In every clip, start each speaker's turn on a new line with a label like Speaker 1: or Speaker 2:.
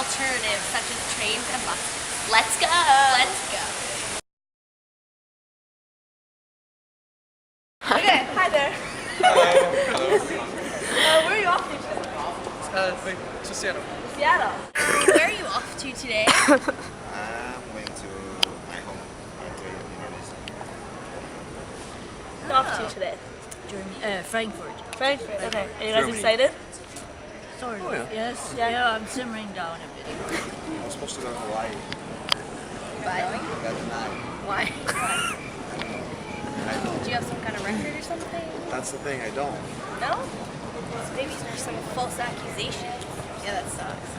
Speaker 1: alternatives such as trains and buses.
Speaker 2: Let's go!
Speaker 1: Let's go.
Speaker 3: Okay, hi there.
Speaker 4: Hello.
Speaker 3: Where are you off to today?
Speaker 4: To Seattle.
Speaker 3: Seattle.
Speaker 1: Where are you off to today?
Speaker 5: I'm going to my home to Indonesia.
Speaker 3: Where are you off to today?
Speaker 6: Frankfurt.
Speaker 3: Frankfurt. Okay. Are you guys
Speaker 4: Germany.
Speaker 3: excited?
Speaker 6: Sort of.
Speaker 4: Oh, yeah.
Speaker 6: Yes.
Speaker 3: Yeah.
Speaker 6: Yeah. I'm simmering down a bit.
Speaker 5: I'm supposed to go to Hawaii.
Speaker 1: Why?
Speaker 5: That's not.
Speaker 1: Why? Do you have some kind of record or something?
Speaker 5: That's the thing. I don't.
Speaker 1: No? So maybe there's some false accusation. Yeah, that sucks.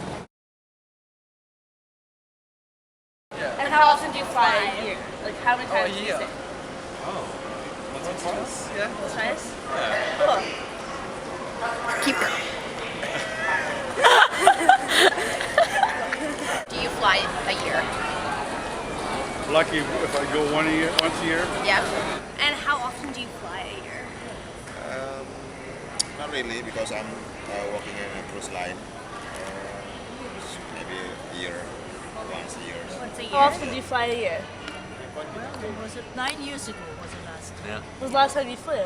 Speaker 4: Yeah.
Speaker 3: And how often do you fly a year? Like how many times do you
Speaker 4: year.
Speaker 3: stay?
Speaker 4: Oh. Once or twice? Yeah.
Speaker 3: Twice?
Speaker 4: Yeah.
Speaker 3: Cool.
Speaker 1: Keep going. Do you fly a year?
Speaker 7: Lucky if I go once a year.
Speaker 1: Yeah. And how often do you fly a year?
Speaker 5: Not really, because I'm working in a cruise line. Maybe a year, once a year.
Speaker 1: Once a year?
Speaker 3: How often do you fly a year?
Speaker 6: Well, was it 9 years ago? Was the last time?
Speaker 4: Yeah.
Speaker 3: When was the last time you flew?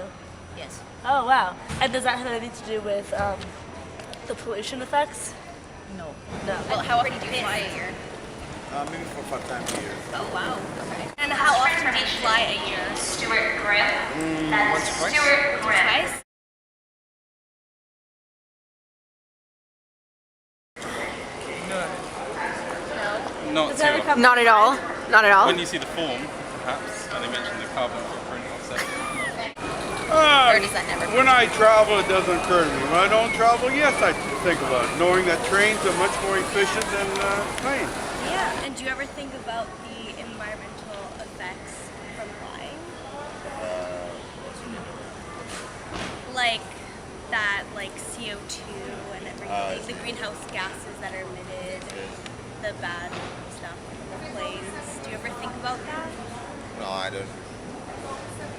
Speaker 6: Yes.
Speaker 3: Oh wow. And does that have anything to do with the pollution effects?
Speaker 6: No.
Speaker 3: No.
Speaker 1: Well, how often do you fly a year?
Speaker 5: Maybe 4 or 5 times a year.
Speaker 1: Oh, wow. Okay. And how often do you fly a year?
Speaker 8: Stuart Grimm.
Speaker 4: Once or twice?
Speaker 8: Stuart Grimm.
Speaker 1: Twice?
Speaker 4: Not
Speaker 3: Does that ever
Speaker 4: too.
Speaker 3: come?
Speaker 2: Not at all. Not at all.
Speaker 4: When you see the form, perhaps, and they mention the carbon footprint offset.
Speaker 1: Or does that never
Speaker 7: When I travel, it doesn't occur to me. When I don't travel, yes, I think about it, knowing that trains are much more efficient than planes.
Speaker 1: Yeah. And do you ever think about the environmental effects from flying? Like that, like CO2 and everything, the greenhouse gases that are emitted, the bad stuff from the planes. Do you ever think about that?
Speaker 5: No, I don't. I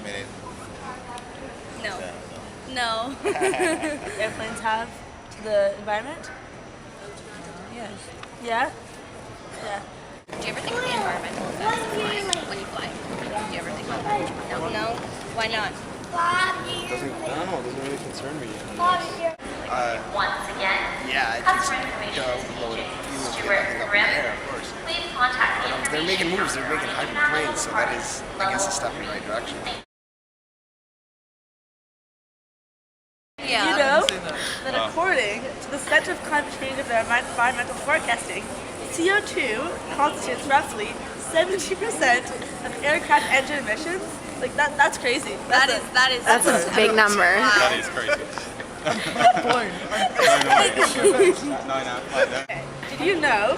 Speaker 5: mean,
Speaker 1: No.
Speaker 5: yeah,
Speaker 1: No.
Speaker 3: Airplanes have to the environment?
Speaker 6: Yes.
Speaker 3: Yeah? Yeah.
Speaker 1: Do you ever think of the environmental effects of flying when you fly? Do you ever think about that? No. No? Why not?
Speaker 5: I don't know. It doesn't really concern me.
Speaker 8: Once again,
Speaker 5: Yeah,
Speaker 8: customer information Stuart Grimm.
Speaker 5: of course.
Speaker 8: Please contact the
Speaker 5: They're making
Speaker 8: information
Speaker 5: moves. They're making hybrid planes, so that is, I guess, a step in the right direction.
Speaker 1: Yeah.
Speaker 3: You know that according to the Center for Climate Change and Environmental Forecasting, CO2 constitutes roughly 70% of aircraft engine emissions. Like that's crazy.
Speaker 1: That is
Speaker 2: That's a big number.
Speaker 4: That is crazy. 9 out, 5 there.
Speaker 3: Did you know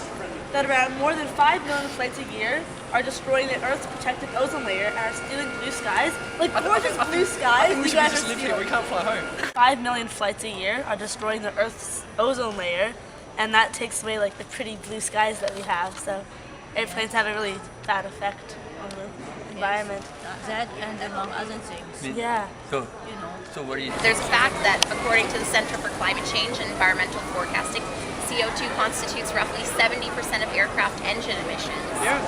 Speaker 3: that around more than 5 million flights a year are destroying the Earth's protected ozone layer and are stealing blue skies? Like gorgeous blue skies, you guys are stealing.
Speaker 4: can't fly home.
Speaker 3: 5 million flights a year are destroying the Earth's ozone layer, and that takes away like the pretty blue skies that we have. So airplanes have a really bad effect on the environment.
Speaker 6: That and among other things,
Speaker 3: Yeah.
Speaker 2: So,
Speaker 6: you know.
Speaker 2: so what do you?
Speaker 1: There's a fact that according to the Center for Climate Change and Environmental Forecasting, CO2 constitutes roughly 70% of aircraft engine emissions.
Speaker 7: Yes.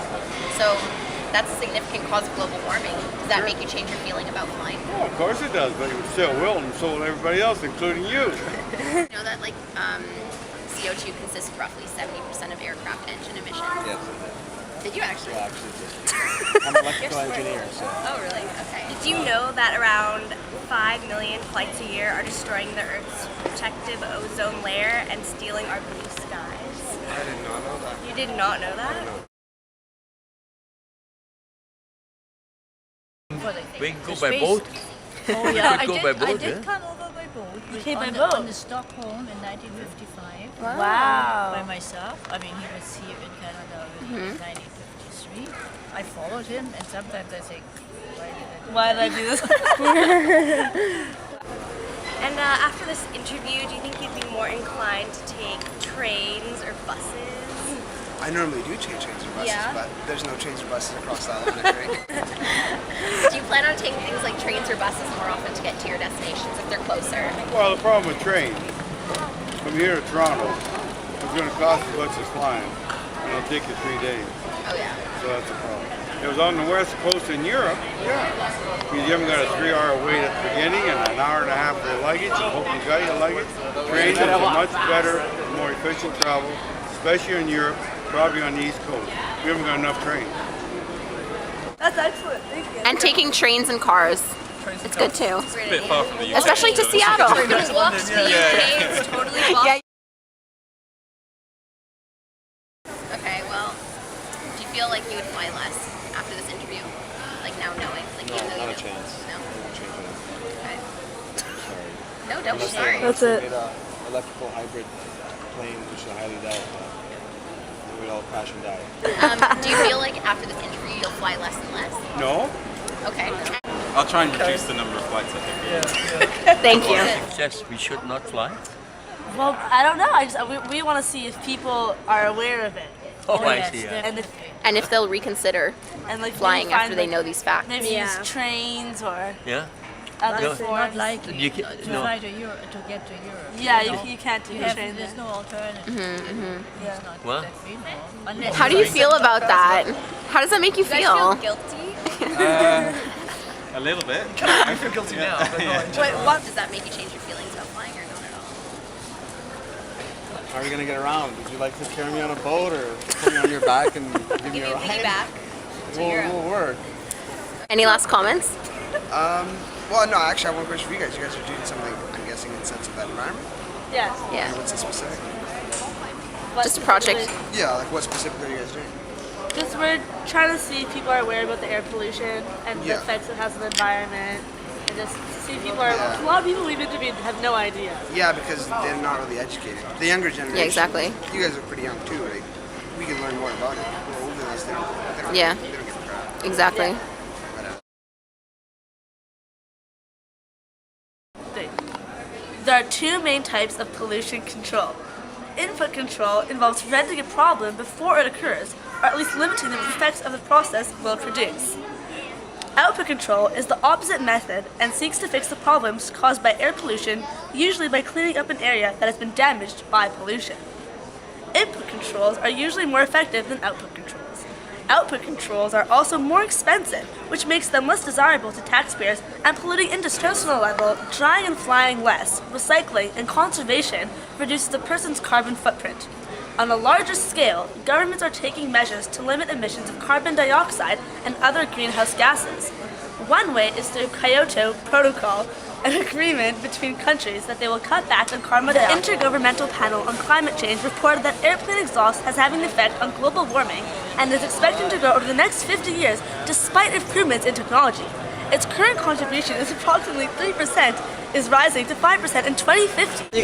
Speaker 1: So that's a significant cause of global warming. Does that make you change your feeling about flying?
Speaker 7: Well, of course it does, but it still will, and so will everybody else, including you.
Speaker 1: You know that like CO2 consists of roughly 70% of aircraft engine emissions.
Speaker 5: Yes.
Speaker 1: Did you actually?
Speaker 5: I'm an electrical engineer, so.
Speaker 1: Oh, really? Okay. Did you know that around 5 million flights a year are destroying the Earth's protective ozone layer and stealing our blue skies?
Speaker 5: I did not know that.
Speaker 1: You did not know that?
Speaker 2: We can go by boat.
Speaker 6: Oh yeah,
Speaker 2: could go by boat,
Speaker 6: I did
Speaker 2: yeah?
Speaker 6: come over by boat.
Speaker 3: You came by
Speaker 6: on
Speaker 3: boat?
Speaker 6: On the Stockholm in 1955.
Speaker 3: Wow.
Speaker 6: By myself. I mean, he was here in Canada in 1953. I followed him, and sometimes I think, why did I do this?
Speaker 3: Why did I do this?
Speaker 1: And after this interview, do you think you'd be more inclined to take trains or buses?
Speaker 5: I normally do change trains or buses,
Speaker 1: Yeah?
Speaker 5: but there's no trains or buses across that line, I think.
Speaker 1: Do you plan on taking things like trains or buses more often to get to your destinations if they're closer?
Speaker 7: Well, the problem with trains, from here to Toronto, is going to cost as much as flying, and it'll take you 3 days.
Speaker 2: Oh yeah.
Speaker 7: So that's a problem. If it was on the west coast in Europe, yeah. Because you haven't got a 3-hour wait at the beginning and an hour and a half for your luggage. You hope you got your luggage. Trains is a much better, more efficient travel, especially in Europe, probably on the East Coast. We haven't got enough trains.
Speaker 3: That's excellent. Thank you.
Speaker 2: And taking trains and cars. It's good too.
Speaker 4: It's a bit far from the UK.
Speaker 2: Especially to Seattle.
Speaker 1: Walk to the UK is totally possible.
Speaker 2: Yeah.
Speaker 9: Okay, well, do you feel like you would fly less after this interview? Like now knowing? Like, even though
Speaker 5: not
Speaker 9: you
Speaker 5: a chance.
Speaker 9: No?
Speaker 5: Won't change anything.
Speaker 9: Okay.
Speaker 5: Sorry.
Speaker 9: No, don't be
Speaker 5: Unless
Speaker 9: sorry.
Speaker 3: That's
Speaker 5: they
Speaker 3: it.
Speaker 5: made a electrical hybrid plane, which I highly doubt. We'd all crash and die.
Speaker 9: Do you feel like after this interview you'll fly less and less?
Speaker 7: No?
Speaker 9: Okay.
Speaker 4: I'll try and reduce the number of flights I think.
Speaker 2: Thank you.
Speaker 10: Yes, we should not fly.
Speaker 3: Well, I don't know. We want to see if people are aware of it,
Speaker 10: Oh, I
Speaker 6: yes,
Speaker 10: see. Yeah.
Speaker 3: and if
Speaker 2: And if they'll reconsider
Speaker 3: and like
Speaker 2: flying
Speaker 3: maybe find,
Speaker 2: after they
Speaker 3: like,
Speaker 2: know these facts.
Speaker 3: maybe
Speaker 1: Yeah.
Speaker 3: use trains or
Speaker 10: Yeah.
Speaker 3: other
Speaker 10: No.
Speaker 6: It's not
Speaker 3: forms.
Speaker 6: likely
Speaker 10: You can-
Speaker 6: to
Speaker 10: no.
Speaker 6: fly to Europe, to get to Europe.
Speaker 3: Yeah,
Speaker 6: know?
Speaker 3: you can't do
Speaker 6: You
Speaker 3: the
Speaker 6: have,
Speaker 3: train
Speaker 6: there's
Speaker 3: there.
Speaker 6: no alternative.
Speaker 3: Yeah.
Speaker 6: It's not
Speaker 10: Well.
Speaker 6: that we know. Unless
Speaker 2: How do you feel about that? How does that make you
Speaker 1: Do you guys feel
Speaker 2: feel?
Speaker 1: guilty?
Speaker 4: A little bit.
Speaker 10: I feel guilty now.
Speaker 3: Wait, what?
Speaker 9: Does that make you change your feelings about flying or not at all?
Speaker 5: How are you going to get around? Would you like to carry me on a boat or put me on your back and give me
Speaker 1: Give
Speaker 5: a
Speaker 1: you a
Speaker 5: ride?
Speaker 1: piggyback to Europe.
Speaker 5: We'll work.
Speaker 2: Any last comments?
Speaker 11: Well, no, actually, I have one question for you guys. You guys are doing something, I'm guessing, in the sense of that environment?
Speaker 3: Yes.
Speaker 2: Yeah.
Speaker 11: What's the specific?
Speaker 2: Just a project.
Speaker 11: Yeah, like what specifically are you guys doing?
Speaker 3: Just we're trying to see if people are aware about the air pollution and the
Speaker 11: Yeah.
Speaker 3: effects it has on the environment, and just to see if people are.
Speaker 11: Yeah.
Speaker 3: A lot of people we've interviewed have no idea.
Speaker 11: Yeah, because they're not really educated. The younger generation.
Speaker 2: Yeah, exactly.
Speaker 11: You guys are pretty young too. Like, we can learn more about it. The older ones, they don't
Speaker 2: Yeah.
Speaker 11: They don't give a crap.
Speaker 2: Exactly.
Speaker 11: But,
Speaker 3: There are two main types of pollution control. Input control involves preventing a problem before it occurs, or at least limiting the effects of the process will produce. Output control is the opposite method and seeks to fix the problems caused by air pollution, usually by cleaning up an area that has been damaged by pollution. Input controls are usually more effective than output controls. Output controls are also more expensive, which makes them less desirable to taxpayers and polluting industrial level, drying and flying less, recycling, and conservation reduces a person's carbon footprint. On a larger scale, governments are taking measures to limit emissions of carbon dioxide and other greenhouse gases. One way is through Kyoto Protocol, an agreement between countries that they will cut back on carbon dioxide. The Intergovernmental Panel on Climate Change reported that airplane exhaust has having an effect on global warming and is expected to grow over the next 50 years despite improvements in technology. Its current contribution is approximately 3%, is rising to 5% in 2050.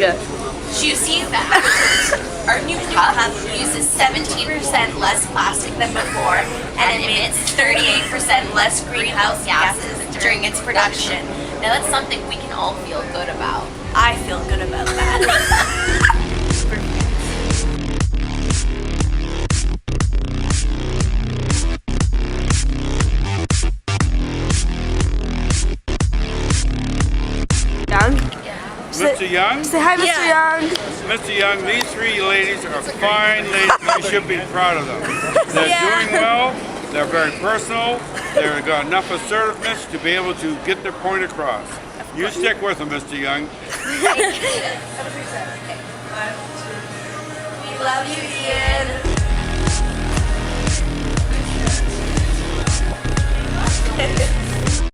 Speaker 9: Juicy fact. Our new cup uses 17% less plastic than before and emits 38% less greenhouse gases during its production. Now that's something we can all feel good about. I feel good about that.
Speaker 3: Young?
Speaker 7: Mr. Young?
Speaker 3: Say hi, Mr. Young.
Speaker 7: Mr. Young, these three ladies are fine ladies. You should be proud of them. They're doing well. They're very personal. They've got enough assertiveness to be able to get their point across. You stick with them, Mr. Young.
Speaker 3: We love you, Ian.